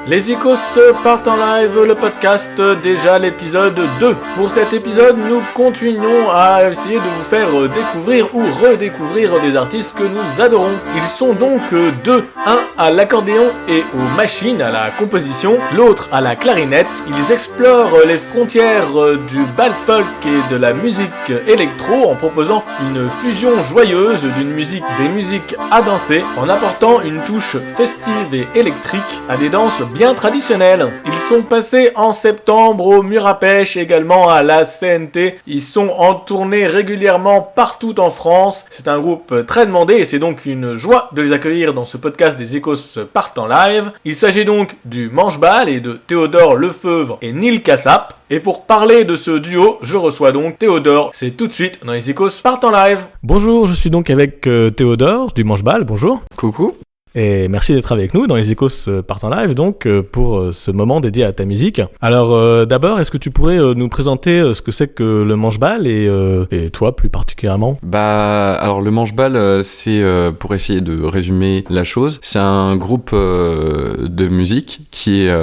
Les Icos partent en live, le podcast, déjà l'épisode 2. Pour cet épisode, nous continuons à essayer de vous faire découvrir ou redécouvrir des artistes que nous adorons. Ils sont donc deux, un à l'accordéon et aux machines, à la composition, l'autre à la clarinette. Ils explorent les frontières du bal folk et de la musique électro en proposant une fusion joyeuse des musiques à danser, en apportant une touche festive et électrique à des danses bien traditionnelles. Ils sont passés en septembre au Mur à Pêche, également à la CNT. Ils sont en tournée régulièrement partout en France. C'est un groupe très demandé et c'est donc une joie de les accueillir dans ce podcast des Icos partent en live. Il s'agit donc du Manche-Bal et de Théodore Lefeuvre et Neil Cassap. Et pour parler de ce duo, je reçois donc Théodore. C'est tout de suite dans les Icos partent en live. Bonjour, je suis donc avec Théodore du Manche-Bal. Bonjour. Coucou. Et merci d'être avec nous dans les Icos partent en live, donc pour ce moment dédié à ta musique. Alors d'abord, est-ce que tu pourrais nous présenter ce que c'est que le Manche-Bal et toi plus particulièrement? Alors le Manche-Bal, c'est pour essayer de résumer la chose, c'est un groupe de musique qui est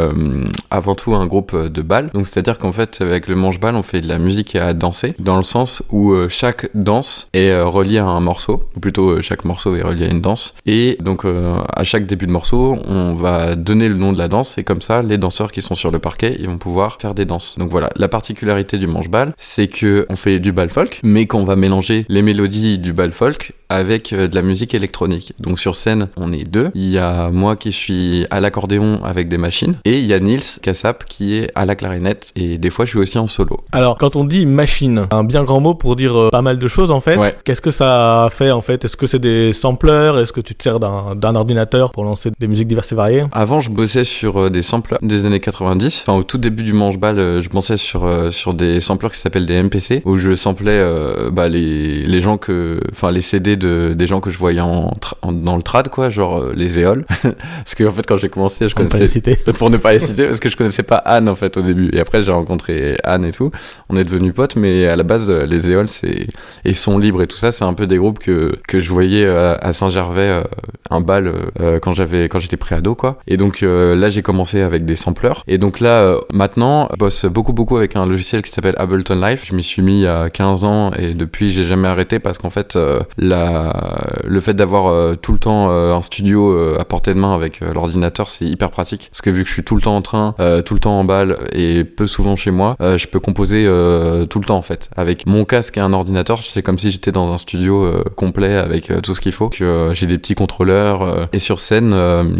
avant tout un groupe de bal. Donc c'est-à-dire qu'en fait avec le Manche-Bal, on fait de la musique à danser, dans le sens où chaque danse est reliée à un morceau, ou plutôt chaque morceau est relié à une danse. Et donc à chaque début de morceau, on va donner le nom de la danse et comme ça, les danseurs qui sont sur le parquet, ils vont pouvoir faire des danses. Donc voilà, la particularité du Manche-Bal, c'est que on fait du bal folk, mais qu'on va mélanger les mélodies du bal folk avec de la musique électronique. Donc sur scène, on est deux. Il y a moi qui suis à l'accordéon avec des machines et il y a Neil Cassap qui est à la clarinette et des fois je suis aussi en solo. Alors quand on dit machine, un bien grand mot pour dire pas mal de choses en fait. Ouais. Qu'est-ce que ça fait en fait? Est-ce que c'est des sampleurs? Est-ce que tu te sers d'un ordinateur pour lancer des musiques diverses et variées? Avant, je bossais sur des sampleurs des années 90. Enfin, au tout début du Manche-Bal, je bossais sur des sampleurs qui s'appellent des MPC, où je samplais les gens les CD des gens que je voyais dans le trad, quoi, genre les éoles. Parce que en fait, quand j'ai commencé, Pour ne pas les citer, parce que je connaissais pas Anne en fait au début. Et après, j'ai rencontré Anne et tout. On est devenus potes, mais à la base, les éoles, et Son Libre et tout ça, c'est un peu des groupes que je voyais à Saint-Gervais, un bal quand j'étais préado, quoi. Et donc là, j'ai commencé avec des sampleurs. Et donc là, maintenant, je bosse beaucoup avec un logiciel qui s'appelle Ableton Live. Je m'y suis mis il y a 15 ans et depuis, j'ai jamais arrêté parce qu'en fait, le fait d'avoir tout le temps un studio à portée de main avec l'ordinateur, c'est hyper pratique. Parce que vu que je suis tout le temps en train, tout le temps en bal et peu souvent chez moi, je peux composer tout le temps en fait. Avec mon casque et un ordinateur, c'est comme si j'étais dans un studio complet avec tout ce qu'il faut. J'ai des petits contrôleurs et sur scène,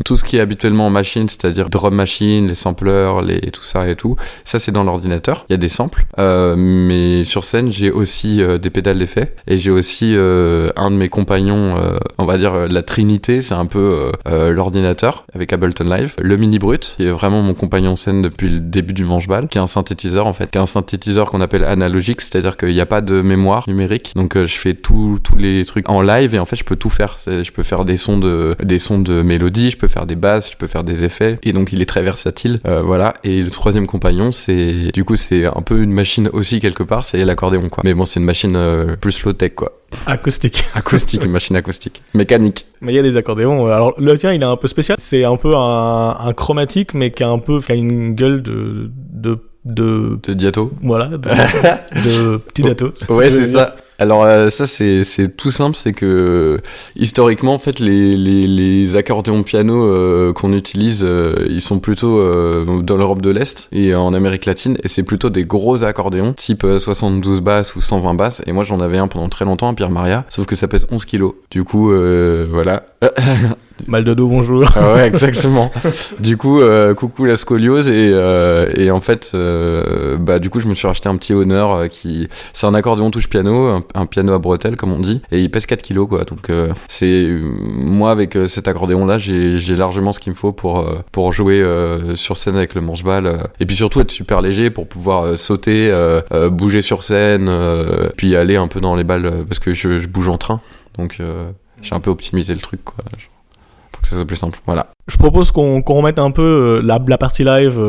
tout ce qui est habituellement en machine, c'est-à-dire drum machine, les sampleurs, tout ça et tout, ça c'est dans l'ordinateur. Il y a des samples, mais sur scène, j'ai aussi des pédales d'effet et j'ai aussi un de mes compagnons, on va dire la trinité, c'est un peu l'ordinateur avec Ableton Live, le Mini Brut, qui est vraiment mon compagnon scène depuis le début du Manche-Bal, qui est un synthétiseur en fait, qui est un synthétiseur qu'on appelle analogique, c'est-à-dire qu'il n'y a pas de mémoire numérique, donc je fais tous les trucs en live et en fait je peux tout faire. Je peux faire des sons de mélodie, je peux faire des basses, je peux faire des effets et donc il est très versatile, voilà. Et le troisième compagnon, c'est un peu une machine aussi quelque part, c'est l'accordéon, quoi, mais bon, c'est une machine plus low tech, quoi. Acoustique, une machine acoustique, mécanique. Mais il y a des accordéons. Alors le tien, il est un peu spécial. C'est un peu un chromatique, mais qui a une gueule de diato. Voilà, de petit diato. Ouais, c'est ça. Alors ça c'est tout simple, c'est que historiquement en fait les accordéons piano qu'on utilise, ils sont plutôt dans l'Europe de l'Est et en Amérique latine, et c'est plutôt des gros accordéons type 72 basses ou 120 basses, et moi j'en avais un pendant très longtemps, un Pierre Maria, sauf que ça pèse 11 kilos. Du coup voilà. Mal de dos, bonjour. Ah ouais, exactement. Du coup, coucou la scoliose, et en fait, du coup, je me suis racheté un petit Honor c'est un accordéon touche piano, un piano à bretelles comme on dit, et il pèse 4 kilos, quoi. Donc moi avec cet accordéon-là, j'ai largement ce qu'il me faut pour jouer sur scène avec le Manche-Bal, et puis surtout être super léger pour pouvoir sauter, bouger sur scène, puis aller un peu dans les balles parce que je bouge en train, donc j'ai un peu optimisé le truc, quoi. que ça soit plus simple. Voilà. Je propose qu'on remette un peu la partie live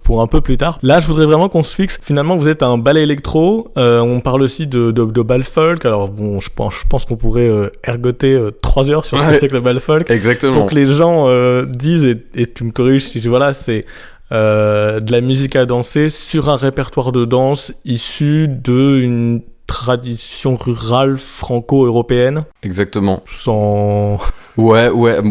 pour un peu plus tard. Là, je voudrais vraiment qu'on se fixe. Finalement, vous êtes un ballet électro. On parle aussi de bal folk. Alors bon, je pense qu'on pourrait ergoter 3 heures sur ce que c'est que le bal folk. Exactement. Donc les gens disent, et tu me corriges si voilà, c'est de la musique à danser sur un répertoire de danse issu d'une tradition rurale franco-européenne. Exactement. Sans... Ouais,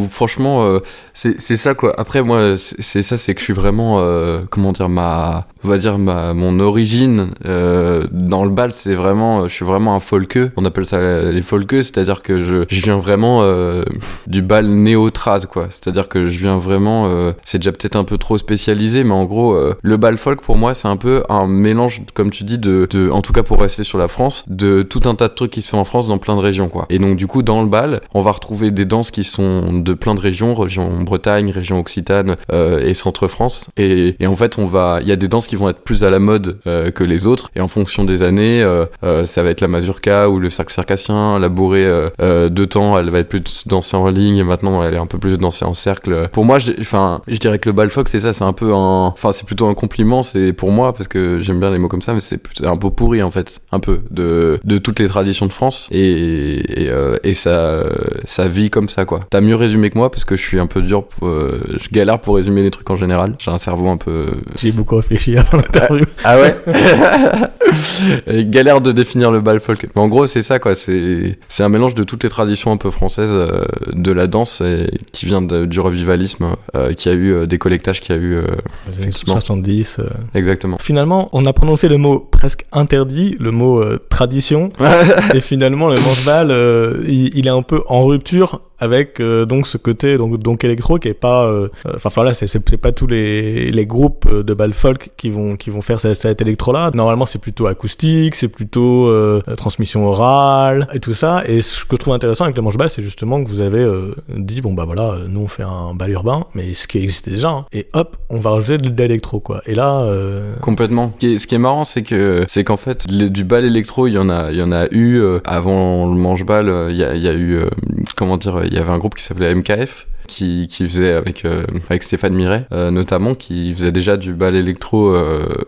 franchement, c'est ça quoi. Après moi, c'est que je suis vraiment, comment dire, mon origine dans le bal, c'est vraiment, je suis vraiment un folkeux. On appelle ça les folkeux, c'est-à-dire que je viens vraiment du bal néo-trad quoi. C'est-à-dire que je viens vraiment, c'est déjà peut-être un peu trop spécialisé, mais en gros, le bal folk pour moi, c'est un peu un mélange, comme tu dis, de en tout cas pour rester sur la France, de tout un tas de trucs qui se font en France dans plein de régions quoi. Et donc du coup, dans le bal, on va retrouver des danses qui sont de plein de régions Bretagne, région Occitane et Centre-France. Et en fait, il y a des danses qui vont être plus à la mode que les autres. Et en fonction des années, ça va être la mazurka ou le cercle circassien. La bourrée de temps, elle va être plus dansée en ligne. Et maintenant, elle est un peu plus dansée en cercle. Pour moi, je dirais que le bal folk, c'est ça. C'est un peu c'est plutôt un compliment. C'est pour moi parce que j'aime bien les mots comme ça, mais c'est un peu pourri en fait, un peu de toutes les traditions de France. Et ça vit comme ça quoi. T'as mieux résumé que moi parce que je suis un peu dur, je galère pour résumer les trucs en général. J'ai un cerveau un peu... J'ai beaucoup réfléchi avant l'interview. Ah ouais. Galère de définir le bal folk. Mais en gros c'est ça quoi, c'est un mélange de toutes les traditions un peu françaises de la danse qui vient du revivalisme, qui a eu des collectages, qui a eu... les années 70. Exactement. Finalement, on a prononcé le mot presque interdit, le mot tradition, et finalement le manche-bal, il est un peu en rupture avec donc ce côté donc électro qui est pas voilà, c'est pas tous les groupes de bal folk qui vont faire cet électro là. Normalement c'est plutôt acoustique, c'est plutôt transmission orale et tout ça. Et ce que je trouve intéressant avec le manche-bal, c'est justement que vous avez dit bon bah voilà, nous on fait un bal urbain, mais ce qui existait déjà, hein, et hop on va rajouter de l'électro quoi. Et là complètement. Ce qui est marrant, c'est qu'en fait du bal électro il y en a eu avant le manche-bal. Il y a eu il y avait un groupe qui s'appelait MKF qui faisait avec Stéphane Miret notamment, qui faisait déjà du bal électro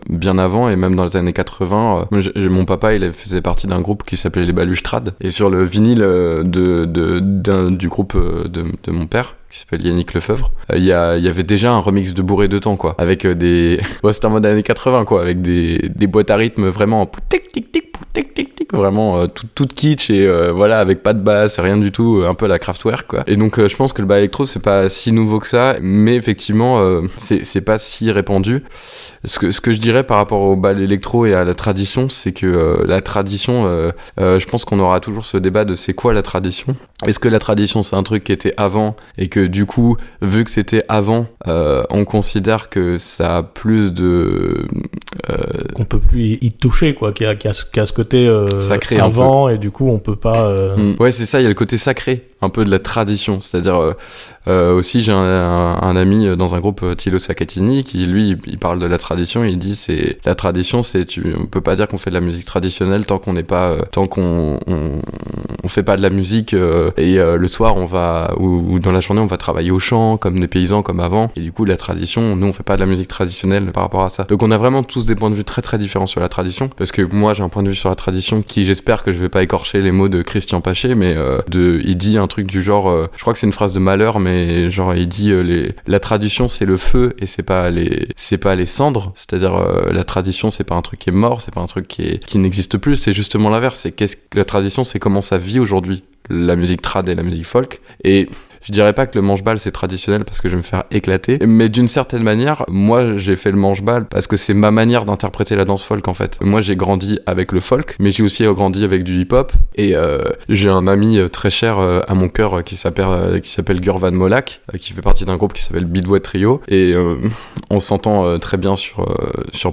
bien avant, et même dans les années 80. Mon papa il faisait partie d'un groupe qui s'appelait les Balustrades, et sur le vinyle du groupe de mon père qui s'appelle Yannick Lefebvre, il y avait déjà un remix de bourré de temps quoi, avec c'était en mode années 80 quoi, avec des boîtes à rythme vraiment tic tic tic tic tic tic, vraiment tout kitsch, et voilà, avec pas de basse, rien du tout, un peu la Kraftwerk quoi. Et donc je pense que le bal électro c'est pas si nouveau que ça, mais effectivement c'est pas si répandu. Ce que je dirais par rapport au bal électro et à la tradition, c'est que la tradition, je pense qu'on aura toujours ce débat de c'est quoi la tradition. Est-ce que la tradition c'est un truc qui était avant, et que du coup, vu que c'était avant, on considère que ça a plus de... qu'on peut plus y toucher quoi, qu'il y a ce côté sacré avant, et du coup on peut pas... Ouais c'est ça, il y a le côté sacré un peu de la tradition, c'est-à-dire aussi j'ai un ami dans un groupe, Thilo Saccatini, qui lui il parle de la tradition, il dit la tradition on peut pas dire qu'on fait de la musique traditionnelle tant qu'on fait pas de la musique et le soir on va ou dans la journée on va travailler au champ comme des paysans comme avant, et du coup la tradition, nous on fait pas de la musique traditionnelle par rapport à ça. Donc on a vraiment tous des points de vue très très différents sur la tradition, parce que moi j'ai un point de vue sur la tradition qui, j'espère que je vais pas écorcher les mots de Christian Paché, mais il dit un truc du genre, je crois que c'est une phrase de Malheur, mais genre il dit la tradition c'est le feu et c'est pas les cendres, c'est-à-dire la tradition c'est pas un truc qui est mort, c'est pas un truc qui n'existe plus, c'est justement l'inverse, c'est la tradition, c'est comment ça vit aujourd'hui, la musique trad et la musique folk. Et je dirais pas que le manche-bal c'est traditionnel parce que je vais me faire éclater, mais d'une certaine manière, moi j'ai fait le manche-bal parce que c'est ma manière d'interpréter la danse folk en fait. Moi j'ai grandi avec le folk, mais j'ai aussi grandi avec du hip-hop, et j'ai un ami très cher à mon cœur qui s'appelle Gurvan Molak, qui fait partie d'un groupe qui s'appelle Bidouet Trio, et on s'entend très bien sur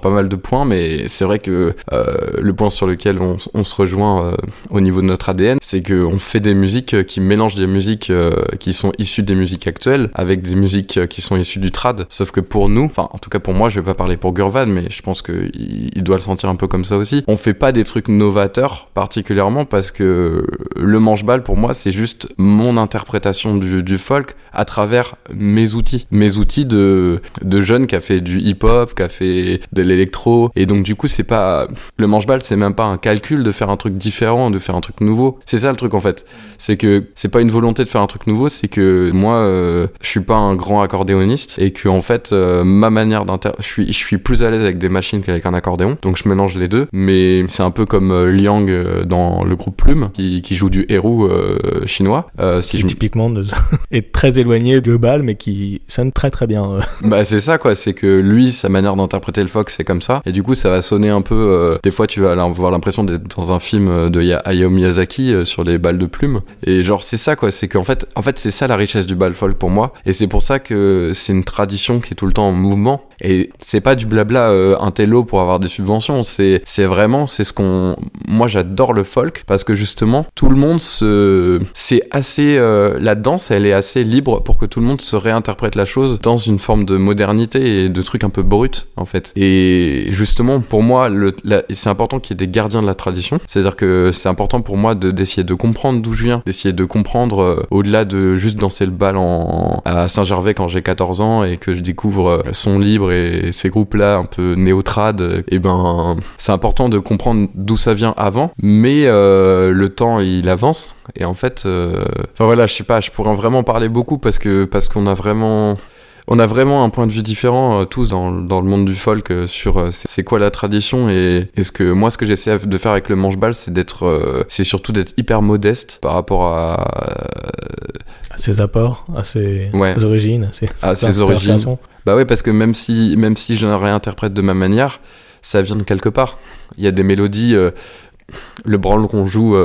pas mal de points, mais c'est vrai que le point sur lequel on se rejoint au niveau de notre ADN, c'est qu'on fait des musiques qui mélangent des musiques qui sont issues des musiques actuelles avec des musiques qui sont issues du trad. Sauf que pour nous, enfin en tout cas pour moi, je vais pas parler pour Gurvan, mais je pense qu'il doit le sentir un peu comme ça aussi. On fait pas des trucs novateurs particulièrement parce que le manche-balle pour moi c'est juste mon interprétation du folk à travers mes outils de jeune qui a fait du hip-hop, qui a fait de l'électro, et donc du coup c'est pas le manche-balle, c'est même pas un calcul de faire un truc différent, de faire un truc nouveau. C'est ça le truc en fait, c'est que c'est pas une volonté de faire un truc nouveau, c'est que moi je suis pas un grand accordéoniste et que en fait ma manière je suis plus à l'aise avec des machines qu'avec un accordéon, donc je mélange les deux. Mais c'est un peu comme Liang dans le groupe Plume qui joue du héros chinois, typiquement est très éloigné du bal mais qui sonne très très bien. Bah c'est ça quoi, c'est que lui sa manière d'interpréter le folk c'est comme ça, et du coup ça va sonner un peu des fois tu vas avoir l'impression d'être dans un film de Hayao Miyazaki sur les balles de plume, et genre c'est ça quoi, c'est qu'en fait c'est ça la richesse du bal folk pour moi, et c'est pour ça que c'est une tradition qui est tout le temps en mouvement, et c'est pas du blabla intello pour avoir des subventions, c'est vraiment moi j'adore le folk parce que justement tout le monde c'est assez la danse elle est assez libre pour que tout le monde se réinterprète la chose dans une forme de modernité et de trucs un peu brut en fait. Et justement pour moi c'est important qu'il y ait des gardiens de la tradition, c'est-à-dire que c'est important pour moi d'essayer de comprendre d'où je viens, d'essayer de comprendre au-delà de juste danser le bal à Saint-Gervais quand j'ai 14 ans et que je découvre Son Libre et ces groupes-là un peu néo-trad, et ben c'est important de comprendre d'où ça vient avant, mais le temps il avance, et en fait enfin voilà, je sais pas, je pourrais en vraiment parler beaucoup parce qu'on a vraiment un point de vue différent tous dans le monde du folk sur c'est quoi la tradition, et ce que j'essaie de faire avec le manche-balle c'est surtout d'être hyper modeste par rapport à ses apports, à ses origines, à ses origines. Bah ouais, parce que même si je ne réinterprète de ma manière, ça vient de quelque part. Il y a des mélodies, le branle qu'on joue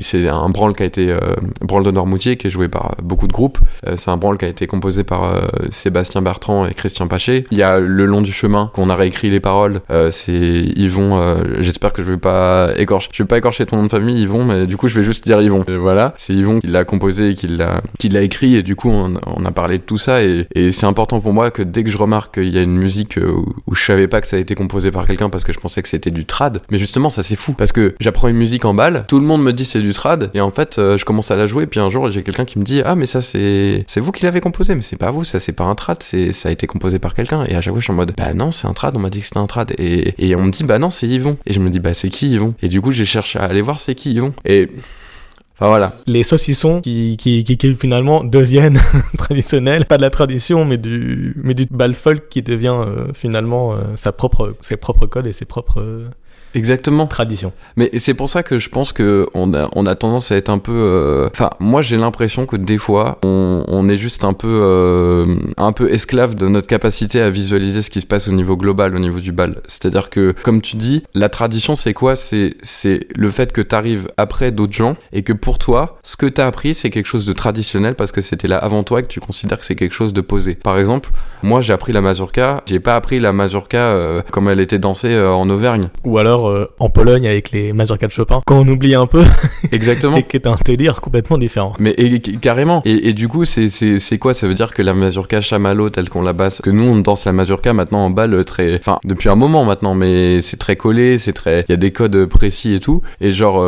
c'est un branle qui a été branle de Noirmoutier qui est joué par beaucoup de groupes, c'est un branle qui a été composé par Sébastien Bertrand et Christian Paché. Il y a Le Long du Chemin qu'on a réécrit les paroles, c'est Yvon, j'espère que je vais pas écorcher ton nom de famille Yvon, mais du coup je vais juste dire Yvon, et voilà, c'est Yvon qui l'a composé et qui l'a écrit, et du coup on a parlé de tout ça, et c'est important pour moi que dès que je remarque qu'il y a une musique où je savais pas que ça a été composé par quelqu'un parce que je pensais que c'était du trad, mais justement ça c'est fou parce que j'apprends une musique en balle, tout le monde me dit c'est du trad, et en fait je commence à la jouer, puis un jour j'ai quelqu'un qui me dit ah mais ça c'est vous qui l'avez composé, mais c'est pas vous, ça c'est pas un trad, ça a été composé par quelqu'un, et à chaque fois je suis en mode bah non c'est un trad, on m'a dit que c'était un trad, et on me dit bah non c'est Yvon, et je me dis bah c'est qui Yvon, et du coup j'ai cherché à aller voir c'est qui Yvon, et enfin voilà. Les saucissons qui finalement deviennent traditionnels, pas de la tradition mais du bal folk qui devient finalement ses propres codes et ses propres exactement tradition. Mais c'est pour ça que je pense que on a tendance à être un peu enfin moi j'ai l'impression que des fois on est juste un peu esclave de notre capacité à visualiser ce qui se passe au niveau global, au niveau du bal. C'est-à-dire que comme tu dis, la tradition c'est quoi, c'est le fait que t'arrives après d'autres gens et que pour toi ce que t'as appris c'est quelque chose de traditionnel parce que c'était là avant toi et que tu considères que c'est quelque chose de posé. Par exemple, moi j'ai appris la mazurka, j'ai pas appris la mazurka comme elle était dansée en Auvergne. Ou alors en Pologne avec les mazurkas de Chopin, quand on oublie un peu. Exactement. Et qui est un délire complètement différent. Mais carrément. Et du coup, c'est quoi? Ça veut dire que la mazurka chamallow telle qu'on la basse, que nous on danse la mazurka maintenant en balle très, enfin depuis un moment maintenant, mais c'est très collé, il y a des codes précis et tout. Et genre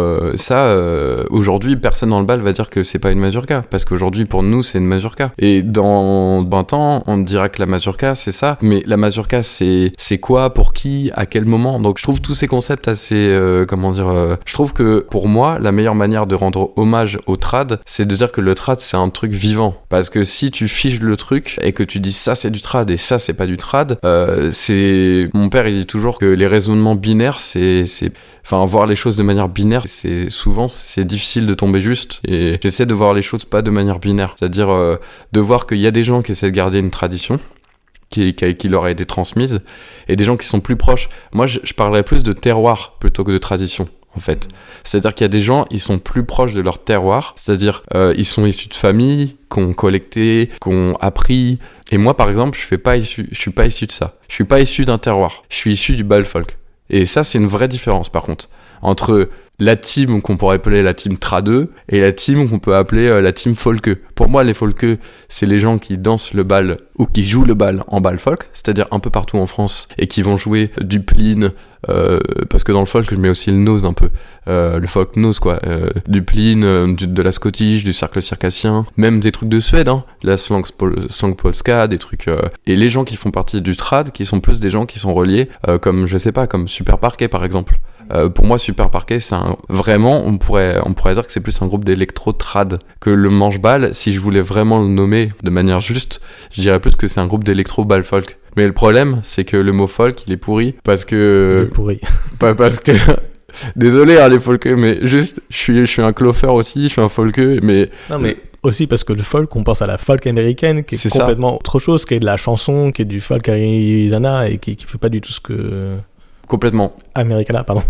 aujourd'hui personne dans le bal va dire que c'est pas une mazurka, parce qu'aujourd'hui pour nous c'est une mazurka. Et dans 20 ans on dira que la mazurka c'est ça, mais la mazurka c'est quoi, pour qui, à quel moment? Donc je trouve tous ces concepts assez je trouve que pour moi la meilleure manière de rendre hommage au trad c'est de dire que le trad c'est un truc vivant, parce que si tu figes le truc et que tu dis ça c'est du trad et ça c'est pas du trad, mon père il dit toujours que les raisonnements binaires voir les choses de manière binaire c'est difficile de tomber juste, et j'essaie de voir les choses pas de manière binaire, c'est-à-dire de voir qu'il y a des gens qui essaient de garder une tradition qui leur a été transmise, et des gens qui sont plus proches. Moi je parlerais plus de terroir plutôt que de tradition en fait. C'est-à-dire qu'il y a des gens, ils sont plus proches de leur terroir, c'est-à-dire ils sont issus de familles, qu'on collecté, qu'on appris. Et moi, par exemple, je suis pas issu de ça. Je suis pas issu d'un terroir. Je suis issu du bal folk. Et ça, c'est une vraie différence, par contre, entre la team qu'on pourrait appeler la team tradeux et la team qu'on peut appeler la team folkeux. Pour moi, les folkeux, c'est les gens qui dansent le bal ou qui jouent le bal en bal folk, c'est-à-dire un peu partout en France, et qui vont jouer du pline, parce que dans le folk, je mets aussi le nose un peu, le folk nose quoi, du pline, de la Scottish, du cercle circassien, même des trucs de Suède, hein, la slang polska, des trucs, et les gens qui font partie du trad, qui sont plus des gens qui sont reliés, comme je sais pas, comme Super Parquet par exemple. Pour moi, Super Parquet, c'est vraiment, on pourrait dire que c'est plus un groupe d'électro-trad que le manche-bal. Si je voulais vraiment le nommer de manière juste, je dirais plus que c'est un groupe d'électro-bal folk. Mais le problème, c'est que le mot folk, il est pourri parce que... Il est pourri. Pas parce que... Désolé, hein, les folkeux, mais juste, je suis un clofer aussi, je suis un folkeux, mais... Non, mais aussi parce que le folk, on pense à la folk américaine, qui est complètement autre chose, qui est de la chanson, qui est du folk Arizona, et qui fait pas du tout ce que... Complètement. Americana, pardon.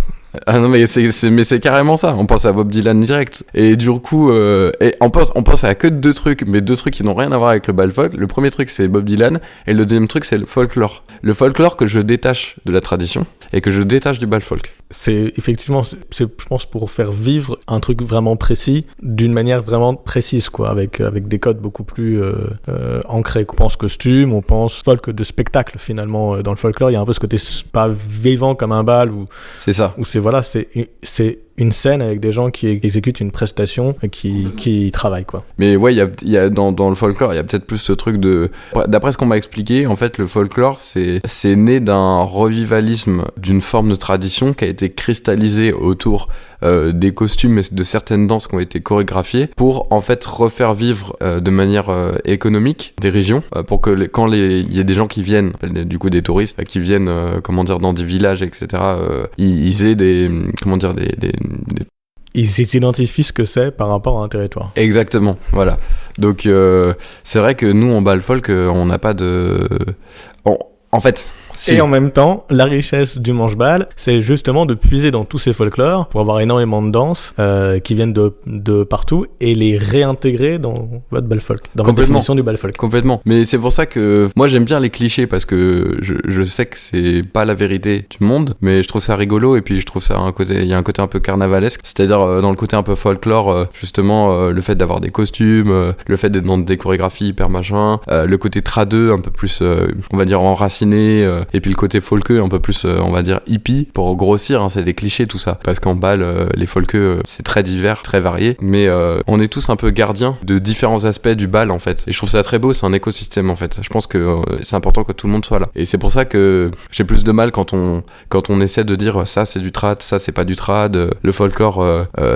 Ah non, mais c'est carrément ça. On pense à Bob Dylan direct. Et du coup, on pense à que deux trucs, mais deux trucs qui n'ont rien à voir avec le bal folk. Le premier truc, c'est Bob Dylan, et le deuxième truc, c'est le folklore. Le folklore que je détache de la tradition, et que je détache du bal folk. C'est effectivement, je pense, pour faire vivre un truc vraiment précis, d'une manière vraiment précise, quoi, avec des codes beaucoup plus ancrés. On pense costume, on pense folk de spectacle, finalement. Dans le folklore, il y a un peu ce côté pas vivant comme un bal, c'est ça. Où c'est une scène avec des gens qui exécutent une prestation et qui travaillent, quoi. Mais ouais, il y a dans le folklore, il y a peut-être plus ce truc de... D'après ce qu'on m'a expliqué, en fait, le folklore, c'est né d'un revivalisme d'une forme de tradition qui a été cristallisée autour des costumes et de certaines danses qui ont été chorégraphiées pour, en fait, refaire vivre de manière économique des régions, pour que quand il y a des gens qui viennent, du coup des touristes, qui viennent, dans des villages, etc., ils aient des ils s'identifient ce que c'est par rapport à un territoire. Exactement, voilà. Donc c'est vrai que nous en bal folk, on n'a pas de... En fait... Si. Et en même temps, la richesse du manche-bal, c'est justement de puiser dans tous ces folklores pour avoir énormément de danses qui viennent de partout et les réintégrer dans votre bal folk, dans votre définition du bal folk. Complètement. Mais c'est pour ça que moi j'aime bien les clichés parce que je sais que c'est pas la vérité du monde, mais je trouve ça rigolo et puis je trouve ça il y a un côté un peu carnavalesque, c'est-à-dire dans le côté un peu folklore, justement le fait d'avoir des costumes, le fait d'être dans des chorégraphies hyper machin, le côté tradeux un peu plus on va dire enraciné. Et puis le côté folkeux un peu plus on va dire hippie pour grossir, hein, c'est des clichés tout ça parce qu'en bal les folkeux c'est très divers, très varié, mais on est tous un peu gardiens de différents aspects du bal en fait, et je trouve ça très beau, c'est un écosystème en fait. Je pense que c'est important que tout le monde soit là, et c'est pour ça que j'ai plus de mal quand on essaie de dire ça c'est du trad, ça c'est pas du trad, le folklore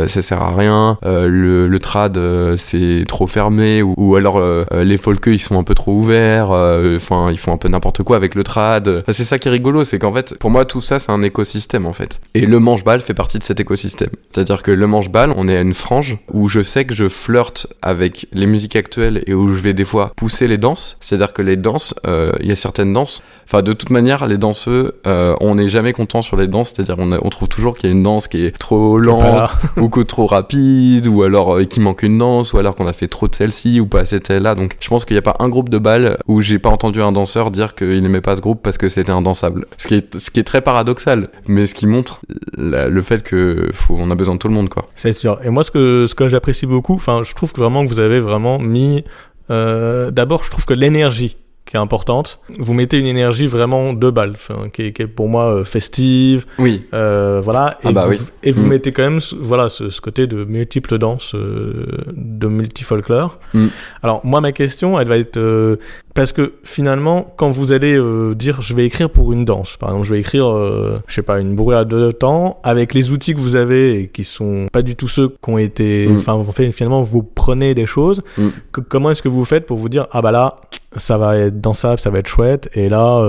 ça sert à rien, le trad c'est trop fermé, ou alors les folkeux ils sont un peu trop ouverts, enfin ils font un peu n'importe quoi avec le trad. C'est ça qui est rigolo, c'est qu'en fait, pour moi, tout ça, c'est un écosystème, en fait. Et le manche-bal fait partie de cet écosystème. C'est-à-dire que le manche-bal, on est à une frange où je sais que je flirte avec les musiques actuelles et où je vais des fois pousser les danses. C'est-à-dire que les danses, il y a certaines danses, enfin, de toute manière, les danseux, on n'est jamais content sur les danses, c'est-à-dire on trouve toujours qu'il y a une danse qui est trop lente, ou que trop rapide, ou alors qu'il manque une danse, ou alors qu'on a fait trop de celle-ci, ou pas assez de celle-là. Donc, je pense qu'il n'y a pas un groupe de bal où j'ai pas entendu un danseur dire qu'il n'aimait pas ce groupe parce que c'était indansable. Ce qui est très paradoxal, mais ce qui montre le fait on a besoin de tout le monde, quoi. C'est sûr. Et moi, ce que j'apprécie beaucoup, enfin, je trouve que vraiment que vous avez vraiment mis... d'abord, je trouve que l'énergie qui est importante, vous mettez une énergie vraiment de bal, qui est pour moi festive. Oui. Voilà. Et vous mettez quand même, voilà, ce côté de multiples danses, de multi-folklore. Alors, moi, ma question, elle va être... parce que finalement, quand vous allez dire je vais écrire pour une danse, par exemple, je vais écrire, je sais pas, une bourrade de temps, avec les outils que vous avez et qui sont pas du tout ceux qui ont été... Enfin, finalement, vous prenez des choses. Comment est-ce que vous faites pour vous dire, ah bah là, ça va être dansable, ça va être chouette, et là,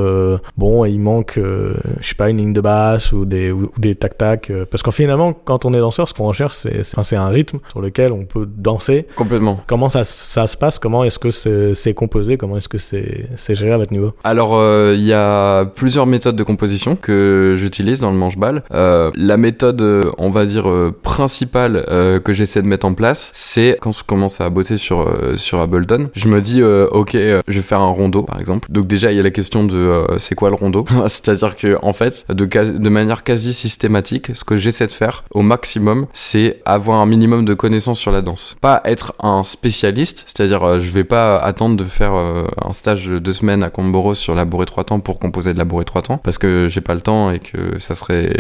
il manque, je sais pas, une ligne de basse ou des tac-tac, parce qu'en finalement, quand on est danseur, ce qu'on recherche, c'est un rythme sur lequel on peut danser. Complètement. Comment ça se passe? Comment est-ce que c'est composé? Comment est-ce que c'est géré à votre niveau? Alors, il y a plusieurs méthodes de composition que j'utilise dans le manche-balle. La méthode, on va dire, principale que j'essaie de mettre en place, c'est quand je commence à bosser sur Ableton, je me dis, ok, je vais faire un rondo, par exemple. Donc déjà, il y a la question de c'est quoi le rondo? C'est-à-dire que, en fait, de manière quasi systématique, ce que j'essaie de faire au maximum, c'est avoir un minimum de connaissances sur la danse. Pas être un spécialiste, c'est-à-dire je vais pas attendre de faire un stage de 2 semaines à Comboros sur la bourrée 3 temps pour composer de la bourrée 3 temps, parce que j'ai pas le temps et que ça serait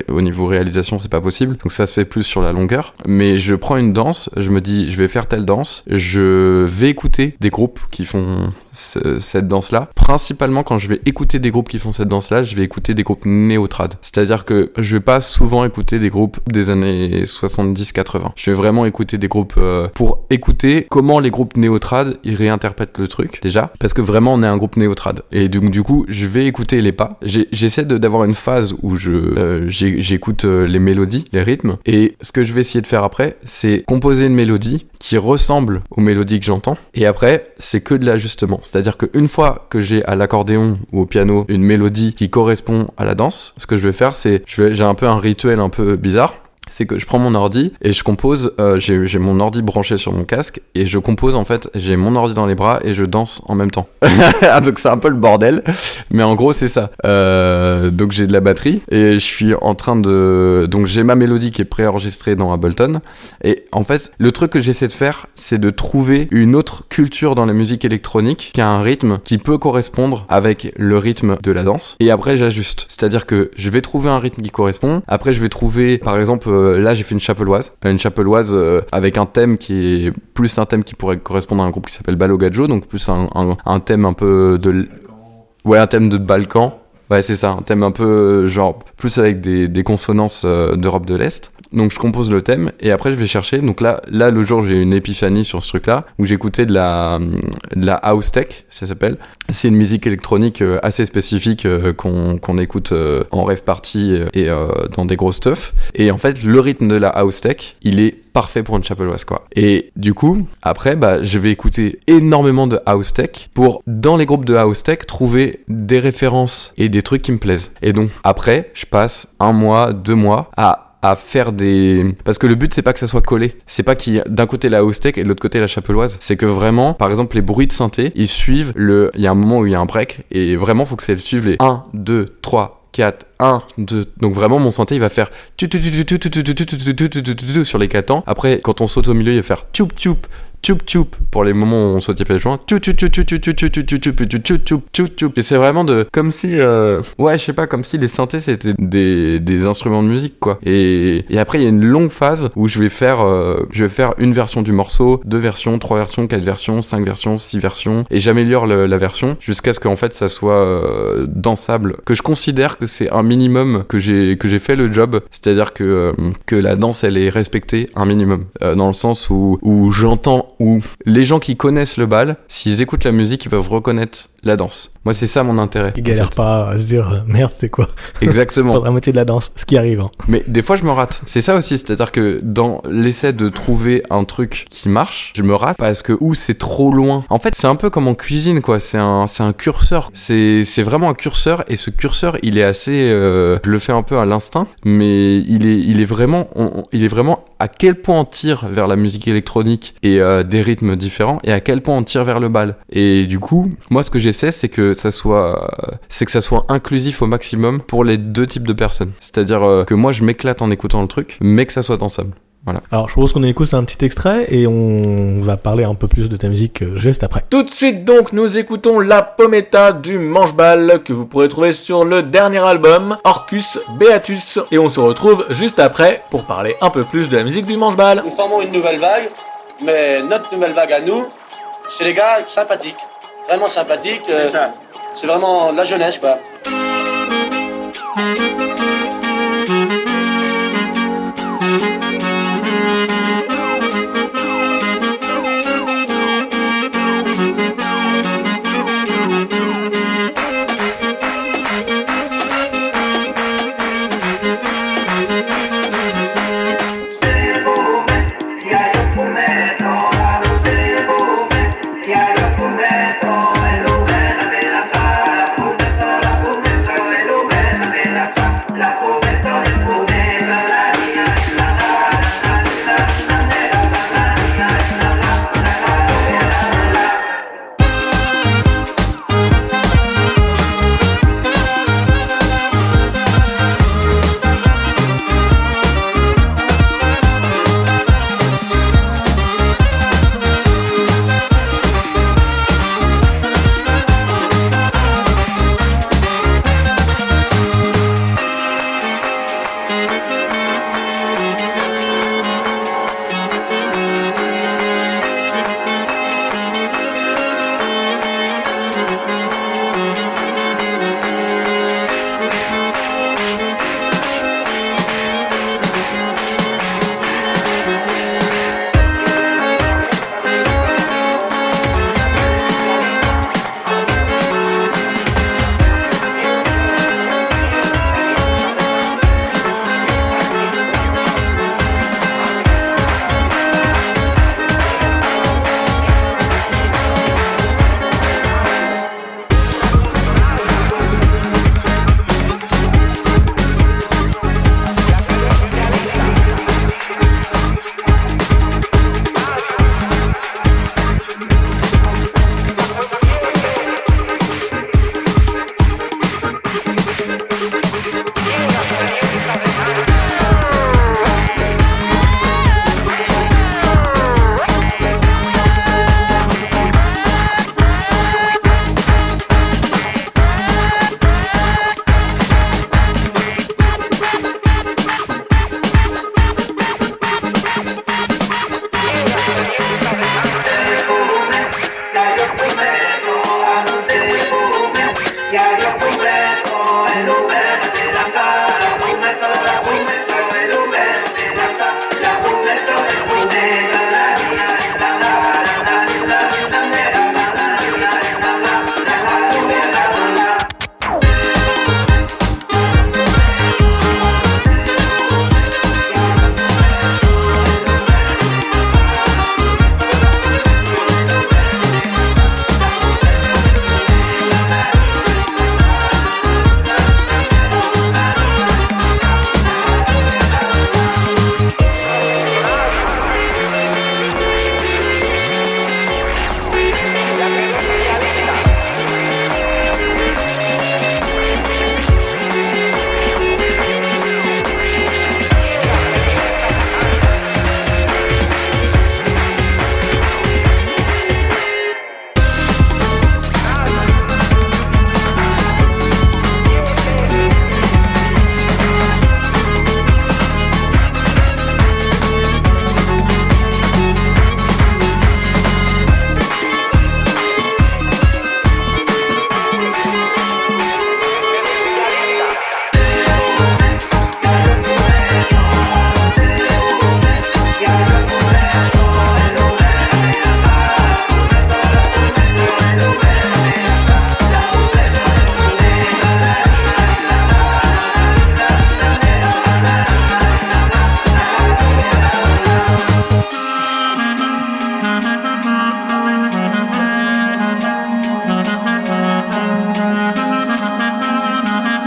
au niveau réalisation, c'est pas possible. Donc ça se fait plus sur la longueur. Mais je prends une danse, je me dis je vais faire telle danse, je vais écouter des groupes qui font cette danse-là. Principalement, quand je vais écouter des groupes qui font cette danse-là, je vais écouter des groupes néo-trad. C'est-à-dire que je vais pas souvent écouter des groupes des années 70-80. Je vais vraiment écouter des groupes pour écouter comment les groupes néo-trad ils réinterprètent le truc, déjà. Parce que vraiment, on est un groupe néo-trad. Et donc, du coup, je vais écouter les pas. J'essaie d'avoir une phase où j'écoute les mélodies, les rythmes. Et ce que je vais essayer de faire après, c'est composer une mélodie qui ressemble aux mélodies que j'entends. Et après, c'est que de l'ajustement. C'est-à-dire qu'une fois que j'ai à l'accordéon ou au piano une mélodie qui correspond à la danse, ce que je vais faire, c'est j'ai un peu un rituel un peu bizarre. C'est que je prends mon ordi et je compose, j'ai mon ordi branché sur mon casque et je compose en fait, j'ai mon ordi dans les bras et je danse en même temps. Donc c'est un peu le bordel, mais en gros c'est ça. Donc j'ai de la batterie et je suis en train de... Donc j'ai ma mélodie qui est préenregistrée dans Ableton et en fait le truc que j'essaie de faire c'est de trouver une autre culture dans la musique électronique qui a un rythme qui peut correspondre avec le rythme de la danse et après j'ajuste. C'est-à-dire que je vais trouver un rythme qui correspond, après je vais trouver par exemple là j'ai fait une chapelloise avec un thème qui est plus un thème qui pourrait correspondre à un groupe qui s'appelle Balogadjo, donc plus un thème un peu de... Ouais, un thème de Balkan. Ouais, c'est ça, un thème un peu genre plus avec des consonances d'Europe de l'Est. Donc je compose le thème et après je vais chercher. Donc là le jour j'ai eu une épiphanie sur ce truc-là où j'écoutais de la house tech, ça s'appelle. C'est une musique électronique assez spécifique qu'on écoute en rave party et dans des gros stuff. Et en fait le rythme de la house tech, il est parfait pour une chapelloise quoi. Et du coup après je vais écouter énormément de house tech pour dans les groupes de house tech trouver des références et des trucs qui me plaisent. Et donc après je passe 1 mois, 2 mois à faire des... Parce que le but, c'est pas que ça soit collé. C'est pas qu'il y a d'un côté la house tech et de l'autre côté la chapelloise. C'est que vraiment, par exemple, les bruits de synthé, ils suivent il y a un moment où il y a un break et vraiment, faut que ça suive les 1, 2, 3, 4, 1, 2. Donc vraiment, mon synthé, il va faire sur les 4 temps. Après, quand on saute au milieu, il va faire tchoup tchoup. Tchoup tchoup pour les moments où on saute les joints. Tchoup tchoup tchoup tchoup tchoup tchoup tchoup tchoup tchoup tchoup. Et c'est vraiment comme si ouais, je sais pas, comme si les synthés c'était des instruments de musique quoi. Et après il y a une longue phase où je vais faire une version du morceau, 2 versions, 3 versions, 4 versions, 5 versions, 6 versions et j'améliore la version jusqu'à ce qu'en fait ça soit dansable, que je considère que c'est un minimum que j'ai fait le job, c'est-à-dire que la danse elle est respectée un minimum dans le sens où j'entends où les gens qui connaissent le bal, s'ils écoutent la musique, ils peuvent reconnaître la danse. Moi, c'est ça mon intérêt. Ils galèrent pas à se dire merde, c'est quoi? Exactement. Pour la moitié de la danse, ce qui arrive. Hein. Mais des fois, je me rate. C'est ça aussi, c'est-à-dire que dans l'essai de trouver un truc qui marche, je me rate parce que c'est trop loin. En fait, c'est un peu comme en cuisine, quoi. C'est un curseur. C'est vraiment un curseur et ce curseur, il est assez. Je le fais un peu à l'instinct, mais il est vraiment à quel point on tire vers la musique électronique et des rythmes différents et à quel point on tire vers le bal. Et du coup, moi, ce que j'essaie, c'est que ça soit inclusif au maximum pour les 2 types de personnes. C'est-à-dire que moi, je m'éclate en écoutant le truc, mais que ça soit dansable. Voilà. Alors je propose qu'on écoute un petit extrait et on va parler un peu plus de ta musique juste après. Tout de suite donc nous écoutons La Pometta du Manche-Balle que vous pourrez trouver sur le dernier album Orcus Beatus et on se retrouve juste après pour parler un peu plus de la musique du Manche-Balle. Nous formons une nouvelle vague, mais notre nouvelle vague à nous, c'est les gars sympathiques, vraiment sympathiques, c'est vraiment la jeunesse quoi.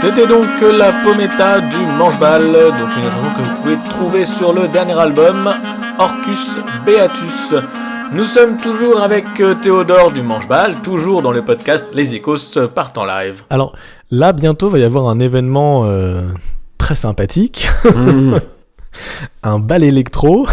C'était donc la Pometta du Manche-Balle, donc une chanson que vous pouvez trouver sur le dernier album, Orcus Beatus. Nous sommes toujours avec Théodore du Manche-Balle, toujours dans le podcast Les Icos partent en live. Alors là, bientôt, va y avoir un événement très sympathique. Un bal électro.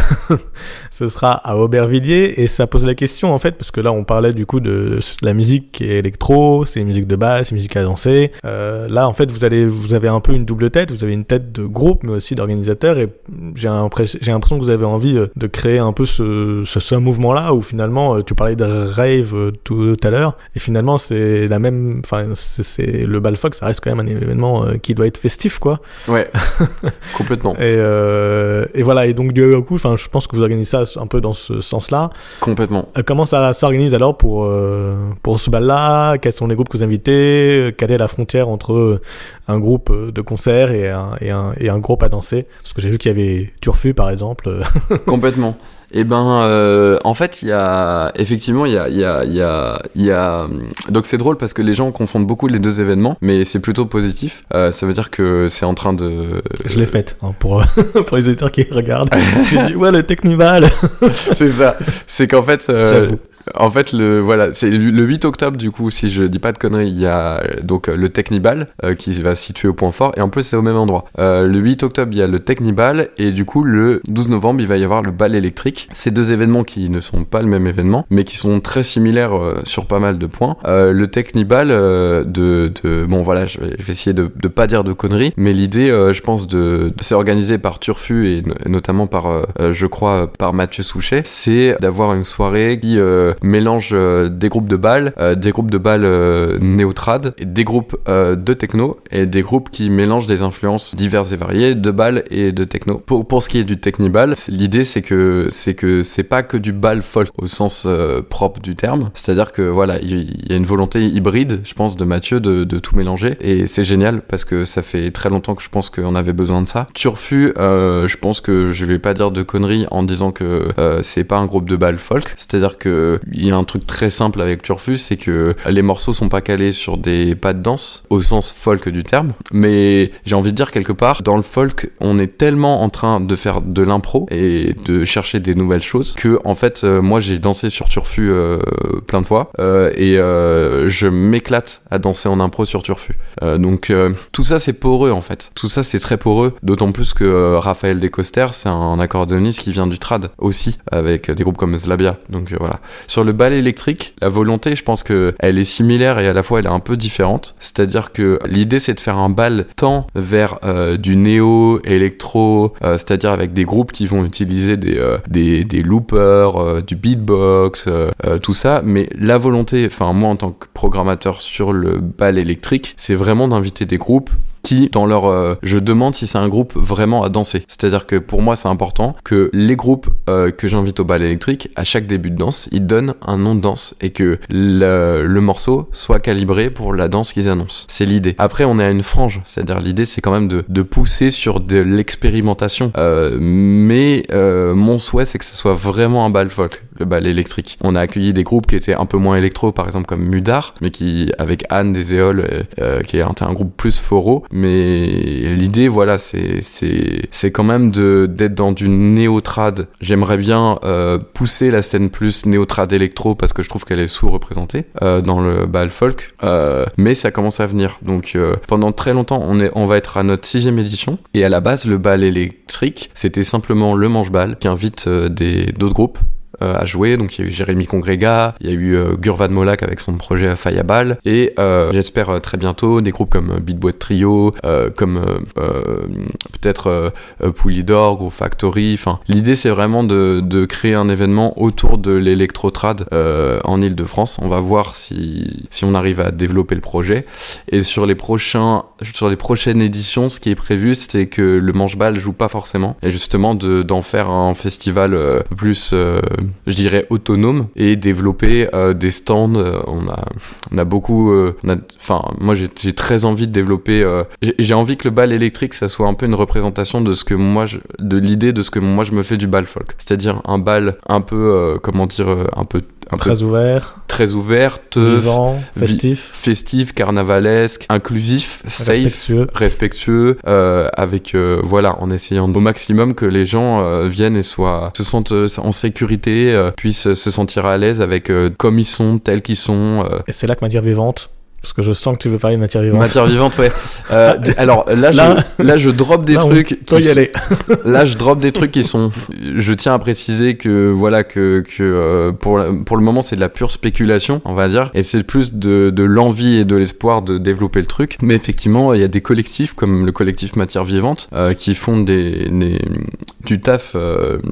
Ce sera à Aubervilliers et ça pose la question en fait parce que là on parlait du coup de la musique qui est électro, c'est une musique de bal, c'est une musique à danser. Là en fait vous avez un peu une double tête, vous avez une tête de groupe mais aussi d'organisateur et j'ai l'impression que vous avez envie de créer un peu ce mouvement là où finalement tu parlais de rave tout à l'heure et finalement c'est la même, enfin c'est le bal folk, ça reste quand même un événement qui doit être festif quoi. Ouais, complètement. Et voilà, et donc du coup, enfin, je pense que vous organisez ça un peu dans ce sens-là. Complètement. Comment ça s'organise alors pour ce bal-là? Quels sont les groupes que vous invitez? Quelle est la frontière entre un groupe de concert et un groupe à danser? Parce que j'ai vu qu'il y avait Turfu, par exemple. Complètement. Eh ben, en fait, il y a donc c'est drôle parce que les gens confondent beaucoup les deux événements, mais c'est plutôt positif. Ça veut dire que c'est en train de. Je l'ai faite hein, pour les auditeurs qui regardent. J'ai dit ouais le Technival. C'est ça. C'est qu'en fait. J'avoue. En fait, c'est le 8 octobre, du coup, si je dis pas de conneries, il y a donc le Technibal qui va se situer au Point Fort, et en plus, c'est au même endroit. Le 8 octobre, il y a le Technibal, et du coup, le 12 novembre, il va y avoir le bal électrique. Ces deux événements qui ne sont pas le même événement, mais qui sont très similaires sur pas mal de points. Le Technibal, bon, voilà, je vais essayer de pas dire de conneries, mais l'idée, je pense, c'est organisé par Turfu, et notamment par, je crois, par Mathieu Souchet, c'est d'avoir une soirée qui mélange des groupes de bal néo-trad, et des groupes de techno, et des groupes qui mélangent des influences diverses et variées de bal et de techno. Pour ce qui est du technibal, l'idée c'est que c'est pas que du bal folk au sens propre du terme, c'est-à-dire que voilà, il y a une volonté hybride, je pense, de Mathieu de tout mélanger, et c'est génial parce que ça fait très longtemps que je pense qu'on avait besoin de ça. Turfu, je pense que je vais pas dire de conneries en disant que c'est pas un groupe de bal folk, c'est-à-dire que il y a un truc très simple avec Turfu, c'est que les morceaux sont pas calés sur des pas de danse au sens folk du terme, mais j'ai envie de dire quelque part, dans le folk, on est tellement en train de faire de l'impro et de chercher des nouvelles choses que en fait, moi j'ai dansé sur Turfu plein de fois et je m'éclate à danser en impro sur Turfu. Donc tout ça c'est poreux en fait. Tout ça c'est très poreux, d'autant plus que Raphaël Descoster, c'est un accordéoniste qui vient du trad aussi, avec des groupes comme Slabia. Donc voilà. Sur le bal électrique, la volonté, je pense que elle est similaire et à la fois elle est un peu différente. C'est-à-dire que l'idée c'est de faire un bal tant vers du néo-électro, c'est-à-dire avec des groupes qui vont utiliser des loopers, du beatbox, tout ça. Mais la volonté, enfin moi en tant que programmateur sur le bal électrique, c'est vraiment d'inviter des groupes qui, dans leur... je demande si c'est un groupe vraiment à danser. C'est-à-dire que pour moi, c'est important que les groupes que j'invite au bal électrique, à chaque début de danse, ils donnent un nom de danse et que le morceau soit calibré pour la danse qu'ils annoncent. C'est l'idée. Après, on est à une frange. C'est-à-dire l'idée, c'est quand même de pousser sur de l'expérimentation. Mais mon souhait, c'est que ce soit vraiment un bal folk, le bal électrique. On a accueilli des groupes qui étaient un peu moins électro, par exemple comme Mudar, mais qui, avec Anne des Éoles, qui est un groupe plus foro. Mais l'idée, voilà, c'est quand même d'être dans du néo-trad. J'aimerais bien pousser la scène plus néo-trad électro parce que je trouve qu'elle est sous-représentée dans le bal folk. Mais ça commence à venir. Donc pendant très longtemps, on va être à notre 6e édition. Et à la base, le bal électrique, c'était simplement le Manche-Balle qui invite d'autres groupes à jouer. Donc il y a eu Jérémy Congrega, il y a eu Gurvan Molak avec son projet Fayabal, et j'espère très bientôt des groupes comme Beat Boy Trio, comme peut-être Poulidor, Groove Factory. Enfin, l'idée c'est vraiment de créer un événement autour de l'électro-trad en Ile-de-France. On va voir si on arrive à développer le projet. Et sur les prochaines éditions, ce qui est prévu, c'est que le Manche-Balle joue pas forcément, et justement d'en faire un festival plus je dirais autonome, et développer des stands. On a beaucoup, enfin moi j'ai très envie de développer. J'ai envie que le bal électrique ça soit un peu une représentation de ce que moi de l'idée de ce que moi je me fais du bal folk, c'est-à-dire un bal un peu un peu très ouverte, vivant, festif, carnavalesque, inclusif, safe, respectueux, avec voilà, en essayant au maximum que les gens viennent et se sentent en sécurité, puissent se sentir à l'aise avec comme ils sont, tels qu'ils sont. Et c'est là que matière vivante. Parce que je sens que tu veux parler de matière vivante. Matière vivante, ouais. Alors là, je drop des trucs. Peut y aller. Là, je drop des trucs qui sont. Je tiens à préciser que voilà que pour le moment, c'est de la pure spéculation, on va dire, et c'est plus de l'envie et de l'espoir de développer le truc. Mais effectivement, il y a des collectifs comme le collectif Matière Vivante qui font du taf,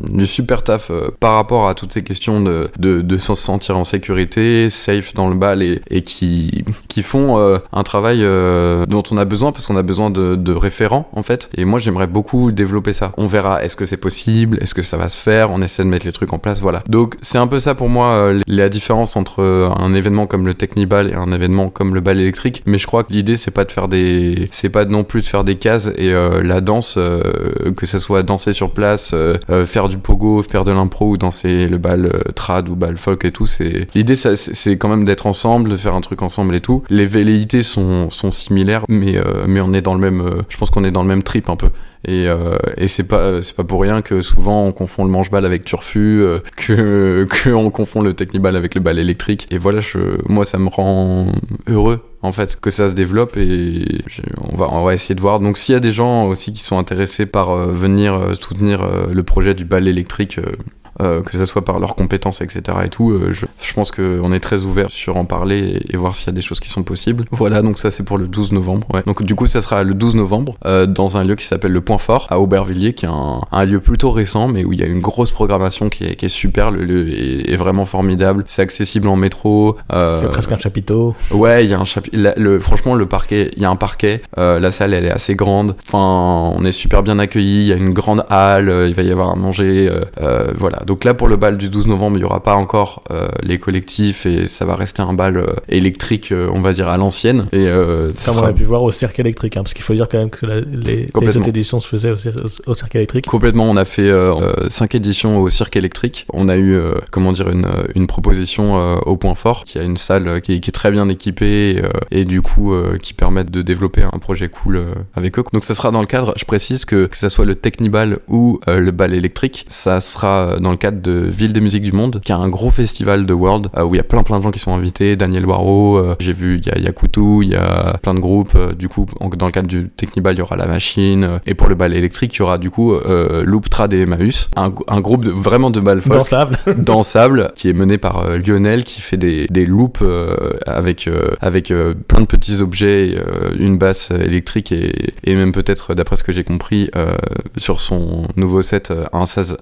du super taf par rapport à toutes ces questions de se sentir en sécurité, safe dans le bal et qui font un travail dont on a besoin parce qu'on a besoin de référents en fait, et moi j'aimerais beaucoup développer ça. On verra, est-ce que c'est possible, est-ce que ça va se faire, on essaie de mettre les trucs en place, voilà. Donc c'est un peu ça pour moi la différence entre un événement comme le Technibal et un événement comme le bal électrique, mais je crois que l'idée c'est pas non plus de faire des cases et la danse, que ça soit danser sur place, faire du pogo, faire de l'impro ou danser le bal trad ou bal folk et tout, l'idée c'est quand même d'être ensemble, de faire un truc ensemble et tout. Les velléités sont similaires, mais on est dans le même. Je pense qu'on est dans le même trip un peu. Et c'est pas pour rien que souvent on confond le manche-bal avec Turfu, que on confond le Technibal avec le bal électrique. Et voilà, moi ça me rend heureux en fait que ça se développe et on va essayer de voir. Donc s'il y a des gens aussi qui sont intéressés par venir soutenir le projet du bal électrique. Que ça soit par leurs compétences, etc. et tout, je pense qu'on est très ouvert sur en parler et voir s'il y a des choses qui sont possibles. Voilà, donc ça c'est pour le 12 novembre. Ouais. Donc du coup ça sera le 12 novembre dans un lieu qui s'appelle le Point Fort à Aubervilliers, qui est un lieu plutôt récent, mais où il y a une grosse programmation qui est super. Le lieu est vraiment formidable. C'est accessible en métro. C'est presque un chapiteau. Ouais, il y a un chapiteau. Franchement, le parquet, il y a un parquet. La salle, elle est assez grande. Enfin, on est super bien accueillis. Il y a une grande halle. Il va y avoir à manger. Voilà. Donc là, pour le bal du 12 novembre, il n'y aura pas encore les collectifs et ça va rester un bal électrique, on va dire, à l'ancienne. Et comme on a pu voir au Cirque électrique, hein, parce qu'il faut dire quand même que les autres éditions se faisaient au Cirque électrique. Complètement, on a fait 5 éditions au Cirque électrique. On a eu, une proposition au Point Fort, qui a une salle qui est très bien équipée et du coup qui permettent de développer un projet cool avec eux. Donc ça sera dans le cadre, je précise que ça soit le Technibal ou le bal électrique, ça sera dans le cadre de Ville des musiques du monde, qui a un gros festival de World où il y a plein de gens qui sont invités. Daniel Waro, j'ai vu, il y a Koutou, il y a plein de groupes. Du coup, dans le cadre du Technibal, il y aura La Machine, et pour le bal électrique, il y aura du coup Loop, Trad et Emmaüs, un groupe vraiment de bal folk dansable, qui est mené par Lionel, qui fait des loops avec plein de petits objets, une basse électrique et même peut-être, d'après ce que j'ai compris, sur son nouveau set, un saz,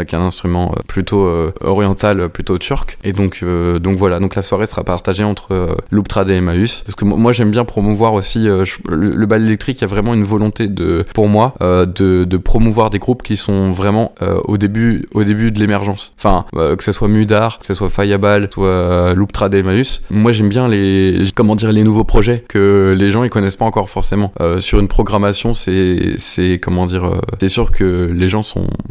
qui est un instrument plutôt oriental, plutôt turc. Et donc voilà, donc la soirée sera partagée entre Loop, Trad et Emmaüs, parce que moi j'aime bien promouvoir aussi le bal électrique. Il y a vraiment une volonté pour moi de promouvoir des groupes qui sont vraiment au début de l'émergence, enfin que ce soit Mudar, que ce soit Fayabal, soit Loop, Trad et Emmaüs. Moi j'aime bien les nouveaux projets que les gens ils connaissent pas encore forcément. Sur une programmation, c'est sûr que les gens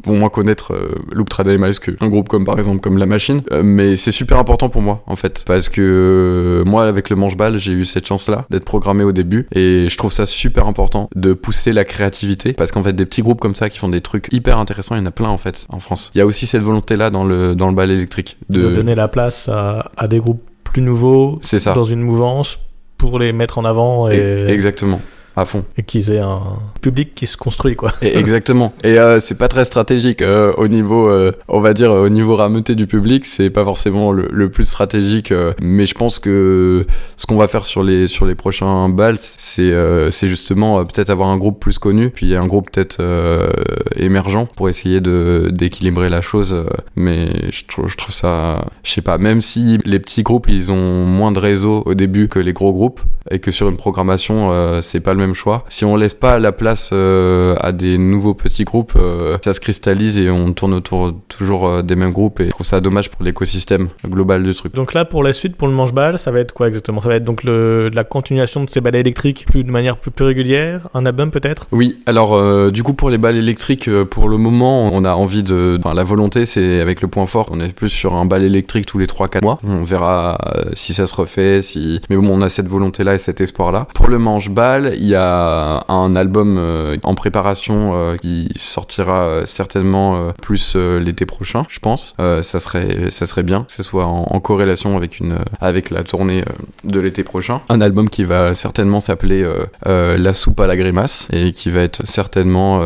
vont moins connaître Loop, Trad et Emmaüs qu'un groupe comme par exemple comme La Machine, mais c'est super important pour moi en fait, parce que moi avec le manche-bal j'ai eu cette chance là d'être programmé au début et je trouve ça super important de pousser la créativité, parce qu'en fait des petits groupes comme ça qui font des trucs hyper intéressants, il y en a plein en fait en France. Il y a aussi cette volonté là dans le bal électrique de donner la place à des groupes plus nouveaux, c'est ça, dans une mouvance, pour les mettre en avant exactement. À fond. Et qu'ils aient un public qui se construit, quoi. Exactement. Et c'est pas très stratégique au niveau, on va dire, au niveau rameuté du public, c'est pas forcément le plus stratégique. Mais je pense que ce qu'on va faire sur les prochains bals, c'est justement peut-être avoir un groupe plus connu, puis un groupe peut-être émergent pour essayer d'équilibrer la chose. Mais je trouve ça, je sais pas, même si les petits groupes ils ont moins de réseau au début que les gros groupes, et que sur une programmation c'est pas le même mêmes choix. Si on laisse pas la place à des nouveaux petits groupes, ça se cristallise et on tourne autour toujours des mêmes groupes, et je trouve ça dommage pour l'écosystème global du truc. Donc là, pour la suite, pour le manche-balle, ça va être quoi exactement? Ça va être donc de la continuation de ces balles électriques de manière plus régulière, un album peut-être? Oui, alors du coup pour les balles électriques, pour le moment, on a envie la volonté, c'est avec le point fort, on est plus sur un bal électrique tous les 3-4 mois. On verra si ça se refait, mais bon, on a cette volonté-là et cet espoir-là. Pour le manche-balle, il y a un album en préparation qui sortira certainement plus l'été prochain, je pense. Ça serait bien que ce soit en corrélation avec la tournée de l'été prochain. Un album qui va certainement s'appeler La soupe à la grimace, et qui va être certainement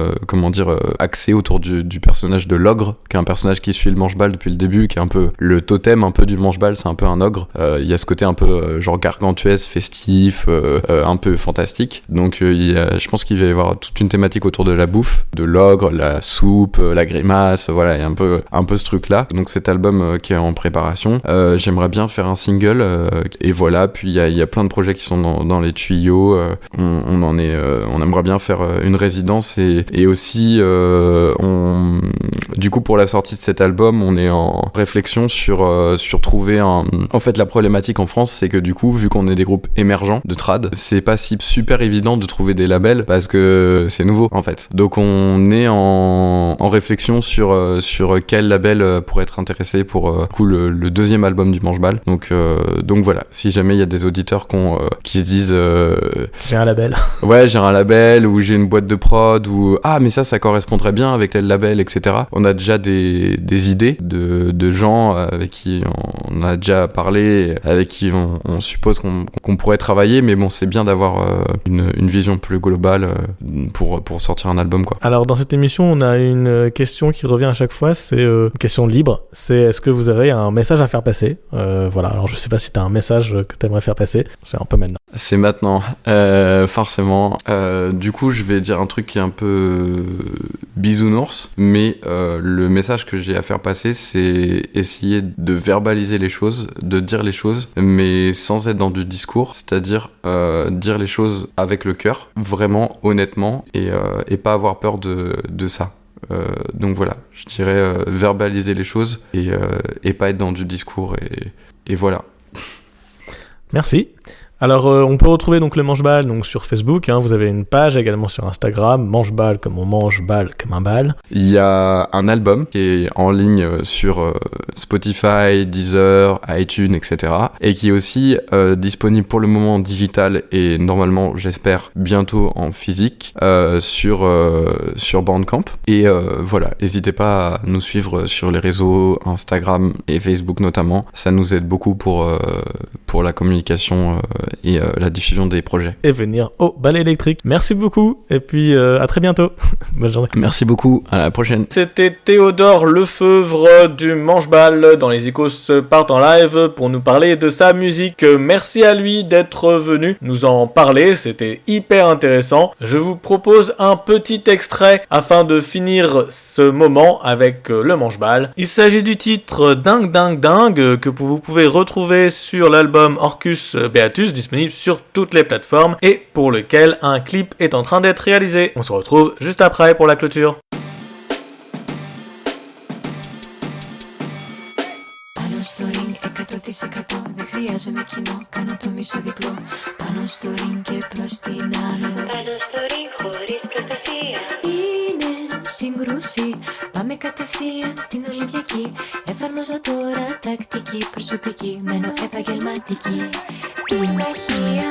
axé autour du personnage de l'ogre, qui est un personnage qui suit le manche-balle depuis le début, qui est un peu le totem un peu du manche-balle, c'est un peu un ogre. Il y a ce côté un peu genre gargantuesque, festif, un peu fantastique. Donc je pense qu'il va y avoir toute une thématique autour de la bouffe, de l'ogre, la soupe, la grimace, voilà, il y a un peu ce truc-là. Donc cet album qui est en préparation, j'aimerais bien faire un single, et voilà. Puis il y a plein de projets qui sont dans les tuyaux. On aimerait bien faire une résidence, et aussi du coup pour la sortie de cet album, on est en réflexion sur trouver en fait, la problématique en France, c'est que du coup, vu qu'on est des groupes émergents de trad, c'est pas si super évident de trouver des labels parce que c'est nouveau en fait. Donc on est en réflexion sur quel label pourrait être intéressé pour le deuxième album du manche-balle. Donc voilà, si jamais il y a des auditeurs qui se disent j'ai un label. Ouais, j'ai un label, ou j'ai une boîte de prod, ou mais ça correspondrait bien avec tel label, etc. On a déjà des idées de gens avec qui on a déjà parlé, avec qui on suppose qu'on pourrait travailler, mais bon, c'est bien d'avoir une vision plus globale pour sortir un album, quoi. Alors dans cette émission, on a une question qui revient à chaque fois, c'est une question libre, c'est est-ce que vous aurez un message à faire passer? Voilà, alors je sais pas si t'as un message que t'aimerais faire passer, c'est un peu maintenant. C'est maintenant, forcément. Du coup, je vais dire un truc qui est un peu bisounours, mais le message que j'ai à faire passer, c'est essayer de verbaliser les choses, de dire les choses, mais sans être dans du discours, c'est-à-dire dire les choses avec le cœur, vraiment, honnêtement, et pas avoir peur de ça. Donc voilà, je dirais verbaliser les choses et pas être dans du discours, et voilà. Merci. Alors, on peut retrouver donc le manche-balle donc sur Facebook, vous avez une page également sur Instagram, manche-balle comme on mange, balle comme un bal. Il y a un album qui est en ligne sur Spotify, Deezer, iTunes, etc. et qui est aussi disponible pour le moment en digital et normalement, j'espère, bientôt en physique sur Bandcamp. Et voilà, n'hésitez pas à nous suivre sur les réseaux Instagram et Facebook notamment. Ça nous aide beaucoup pour la communication et la diffusion des projets. Et venir au bal électrique. Merci beaucoup, et puis à très bientôt. Bonne journée. Merci beaucoup, à la prochaine. C'était Théodore Lefeuvre du Manche-Balle dans les Icos partent en live pour nous parler de sa musique. Merci à lui d'être venu nous en parler, c'était hyper intéressant. Je vous propose un petit extrait afin de finir ce moment avec le Manche-Balle. Il s'agit du titre Dingue Dingue Dingue que vous pouvez retrouver sur l'album Orcus Beatus, disponible sur toutes les plateformes et pour lequel un clip est en train d'être réalisé. On se retrouve juste après pour la clôture. Δεν χρειάζομαι κοινό, κάνω το μισό διπλό. Πάνω στο ring και προς την άλλο. Πάνω στο ring χωρίς προστασία. Είναι σύγκρουση, πάμε κατευθείαν στην Ολυμπιακή. Εφαρμόζω τώρα τακτική, προσωπική, μένω επαγγελματική. Πυγμαχία,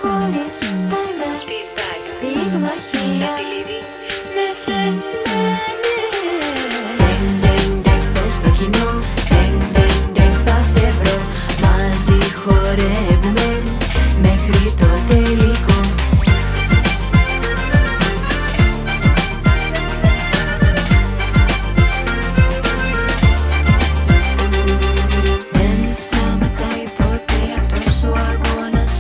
χωρίς τάιμα. Πυγμαχία, με σεντάνε. Ντεν, ντεν, ντεν, πες στο κοινό. Μαζί χορεύουμε μέχρι το τελικό. Δεν σταματάει ποτέ αυτός ο αγώνας.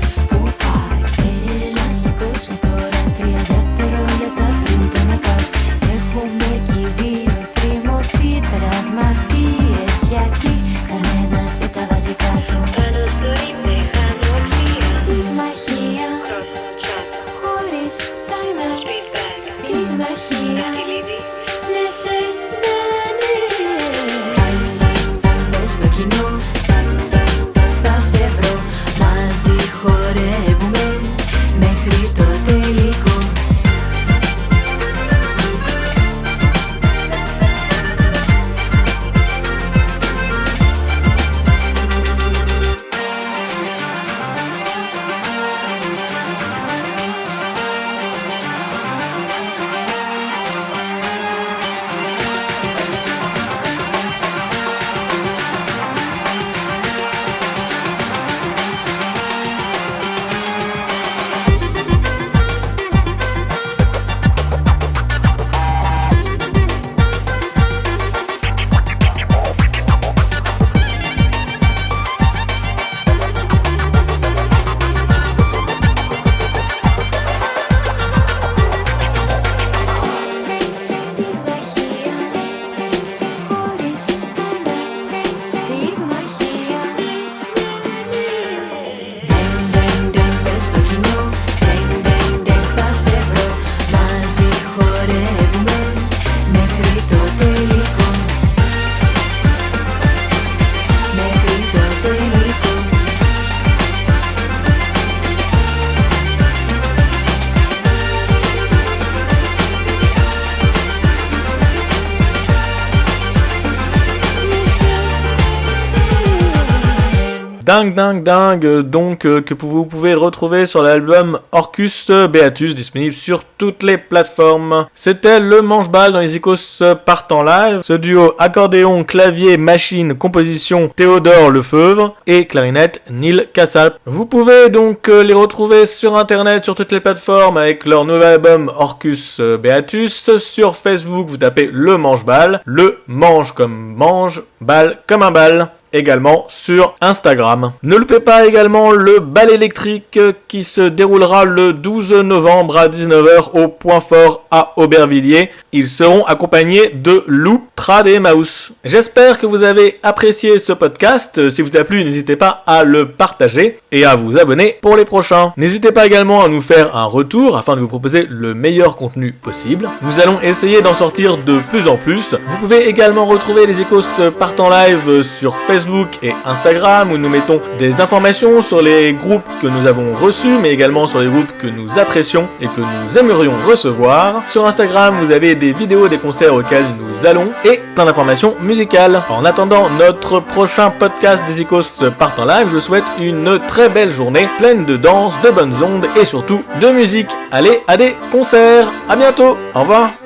dingue, donc que vous pouvez retrouver sur l'album Orcus Beatus, disponible sur toutes les plateformes. C'était le manche-balle dans les Icos partent en live. Ce duo accordéon, clavier, machine, composition Théodore Lefeuvre et clarinette Neil Cassalp. Vous pouvez donc les retrouver sur internet, sur toutes les plateformes avec leur nouvel album Orcus Beatus. Sur Facebook, vous tapez le manche-balle, le manche comme mange, balle comme un bal. Également sur Instagram. Ne loupez pas également le bal électrique qui se déroulera le 12 novembre à 19h au Point Fort à Aubervilliers. Ils seront accompagnés de Lou, Trad et Mouse. J'espère que vous avez apprécié ce podcast. Si vous a plu, n'hésitez pas à le partager et à vous abonner pour les prochains. N'hésitez pas également à nous faire un retour afin de vous proposer le meilleur contenu possible. Nous allons essayer d'en sortir de plus en plus. Vous pouvez également retrouver les Icos partent en live sur Facebook et Instagram où nous mettons des informations sur les groupes que nous avons reçus mais également sur les groupes que nous apprécions et que nous aimerions recevoir. Sur Instagram, vous avez des vidéos des concerts auxquels nous allons et plein d'informations musicales. En attendant notre prochain podcast des Icos partent en live, je vous souhaite une très belle journée pleine de danse, de bonnes ondes et surtout de musique. Allez, à des concerts. À bientôt. Au revoir.